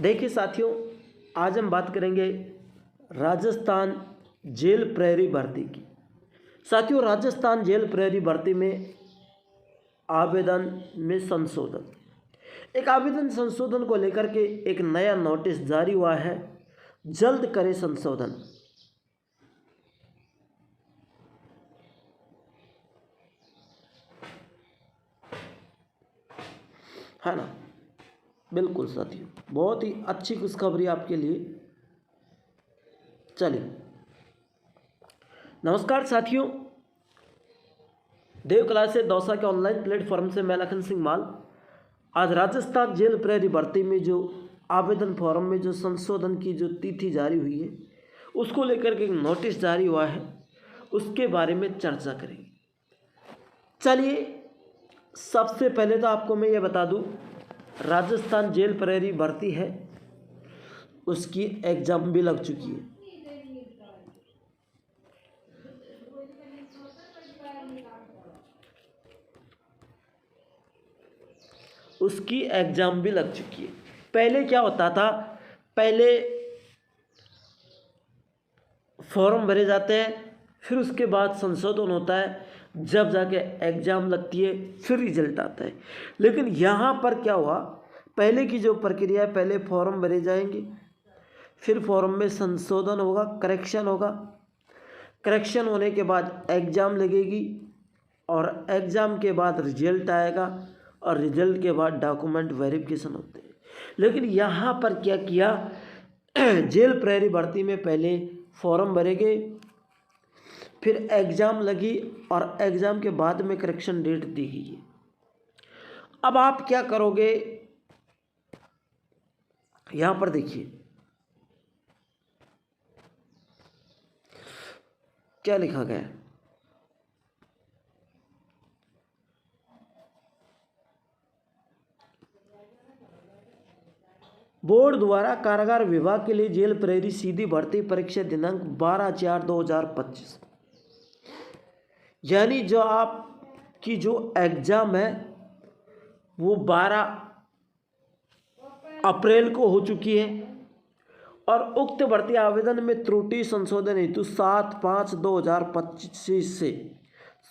देखिए साथियों, आज हम बात करेंगे राजस्थान जेल प्रहरी भर्ती की। साथियों, राजस्थान जेल प्रहरी भर्ती में आवेदन में संशोधन, एक आवेदन संशोधन को लेकर के एक नया नोटिस जारी हुआ है। जल्द करें संशोधन। है ना, बिल्कुल साथियों, बहुत ही अच्छी खुशखबरी आपके लिए। चलिए, नमस्कार साथियों, देव क्लासेस दौसा के ऑनलाइन प्लेटफॉर्म से मैं लखन सिंह माल। आज राजस्थान जेल प्रहरी भर्ती में जो आवेदन फॉर्म में जो संशोधन की जो तिथि जारी हुई है, उसको लेकर के एक नोटिस जारी हुआ है, उसके बारे में चर्चा करेंगे। चलिए, सबसे पहले तो आपको मैं ये बता दूं, राजस्थान जेल प्रहरी भर्ती है, उसकी एग्ज़ाम भी लग चुकी है। उसकी एग्ज़ाम भी लग चुकी है। पहले क्या होता था, पहले फॉर्म भरे जाते हैं, फिर उसके बाद संशोधन होता है, जब जाके एग्ज़ाम लगती है, फिर रिजल्ट आता है। लेकिन यहाँ पर क्या हुआ, पहले की जो प्रक्रिया है, पहले फॉर्म भरे जाएंगे, फिर फॉर्म में संशोधन होगा, करेक्शन होगा, करेक्शन होने के बाद एग्ज़ाम लगेगी और एग्ज़ाम के बाद रिजल्ट आएगा और रिजल्ट के बाद डॉक्यूमेंट वेरिफिकेशन होते हैं। लेकिन यहाँ पर क्या किया, जेल प्रहरी भर्ती में पहले फॉर्म भरे गए, फिर एग्ज़ाम लगी और एग्ज़ाम के बाद में करेक्शन डेट दी गई है। अब आप क्या करोगे, यहाँ पर देखिए क्या लिखा गया है। बोर्ड द्वारा कारागार विभाग के लिए जेल प्रहरी सीधी भर्ती परीक्षा दिनांक 12/4/2025, यानी जो आपकी जो एग्ज़ाम है वो 12 अप्रैल को हो चुकी है और उक्त भर्ती आवेदन में त्रुटि संशोधन हेतु 7/5/2025 से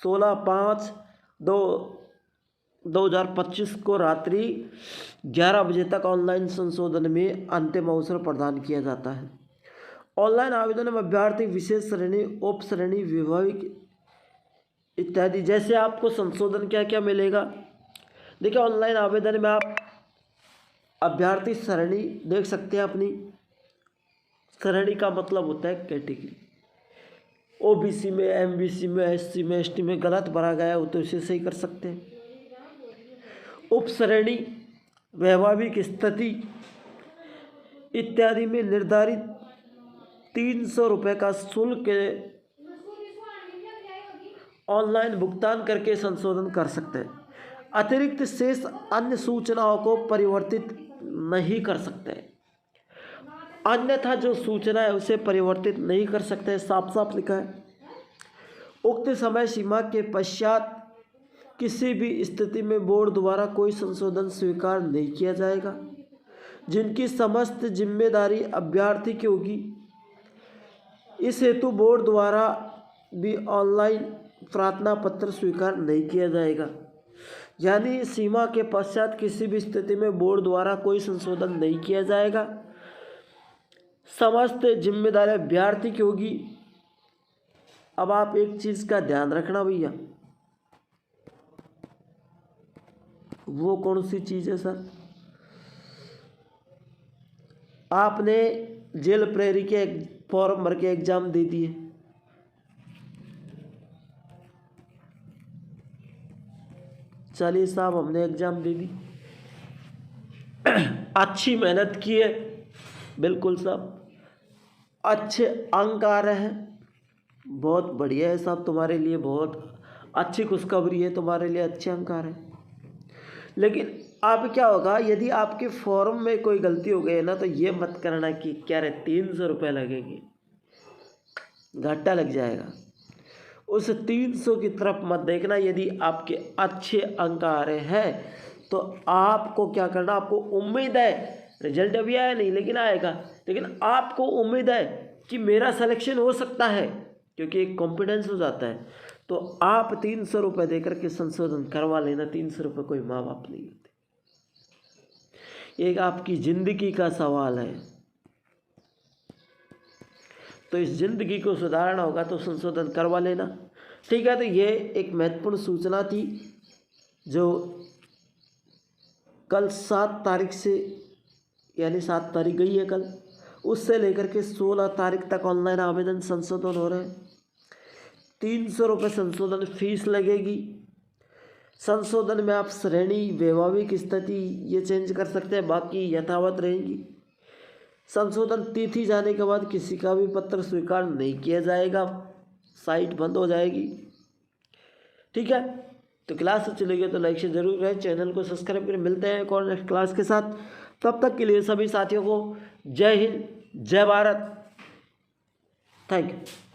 16/5/2025 को रात्रि 11 बजे तक ऑनलाइन संशोधन में अंतिम अवसर प्रदान किया जाता है। ऑनलाइन आवेदन में अभ्यर्थी विशेष श्रेणी, उप श्रेणी, विभाग इत्यादि, जैसे आपको संशोधन क्या क्या मिलेगा। देखिए, ऑनलाइन आवेदन में आप अभ्यर्थी श्रेणी देख सकते हैं। अपनी श्रेणी का मतलब होता है कैटेगरी। ओबीसी में, एमबीसी में, एससी में, एसटी में गलत भरा गया हो तो इसे सही कर सकते हैं। उप श्रेणी वैवाहिक स्थिति इत्यादि में निर्धारित 300 रुपये का शुल्क ऑनलाइन भुगतान करके संशोधन कर सकते हैं। अतिरिक्त शेष अन्य सूचनाओं को परिवर्तित नहीं कर सकते, अन्यथा जो सूचना है उसे परिवर्तित नहीं कर सकते, साफ साफ लिखा है। उक्त समय सीमा के पश्चात किसी भी स्थिति में बोर्ड द्वारा कोई संशोधन स्वीकार नहीं किया जाएगा। जिनकी समस्त जिम्मेदारी अभ्यर्थी की होगी, इस हेतु बोर्ड द्वारा भी ऑनलाइन प्रार्थना पत्र स्वीकार नहीं किया जाएगा। यानी सीमा के पश्चात किसी भी स्थिति में बोर्ड द्वारा कोई संशोधन नहीं किया जाएगा। समस्त जिम्मेदारी अभ्यर्थी की होगी। अब आप एक चीज़ का ध्यान रखना भैया, वो कौन सी चीज़ है सर? आपने जेल प्रहरी के फॉर्म भर के एग्ज़ाम दे दिए, चलिए साहब हमने एग्ज़ाम दे दी, अच्छी मेहनत की है, बिल्कुल साहब, अच्छे अंक आ रहे हैं, बहुत बढ़िया है साहब, तुम्हारे लिए बहुत अच्छी खुशखबरी है, तुम्हारे लिए अच्छे अंक आ रहे हैं। लेकिन अब क्या होगा, यदि आपके फॉर्म में कोई गलती हो गई है ना, तो ये मत करना कि क्या रे 300 रुपये लगेंगे, घाटा लग जाएगा। उस 300 की तरफ मत देखना। यदि आपके अच्छे अंक आ रहे हैं तो आपको क्या करना, आपको उम्मीद है रिजल्ट अभी आया नहीं लेकिन आएगा। लेकिन आपको उम्मीद है कि मेरा सिलेक्शन हो सकता है, क्योंकि एक कॉन्फिडेंस हो जाता है, तो आप 300 रुपये देकर के संशोधन करवा लेना। 300 रुपये कोई माँ बाप नहीं होते, एक आपकी ज़िंदगी का सवाल है। तो इस ज़िंदगी को सुधारना होगा तो संशोधन करवा लेना। ठीक है, तो ये एक महत्वपूर्ण सूचना थी जो कल 7 तारीख से, यानी 7 तारीख गई है कल, उससे लेकर के 16 तारीख तक ऑनलाइन आवेदन संशोधन हो रहे हैं। 300 रुपये संशोधन फीस लगेगी। संशोधन में आप श्रेणी, वैवाहिक स्थिति ये चेंज कर सकते हैं, बाकी यथावत रहेंगी। संशोधन तिथि जाने के बाद किसी का भी पत्र स्वीकार नहीं किया जाएगा, साइट बंद हो जाएगी। ठीक है, तो क्लास अच्छी लगी तो लाइक से जरूर करें, चैनल को सब्सक्राइब करें। मिलते हैं एक और नेक्स्ट क्लास के साथ, तब तक के लिए सभी साथियों को जय हिंद, जय भारत, थैंक यू।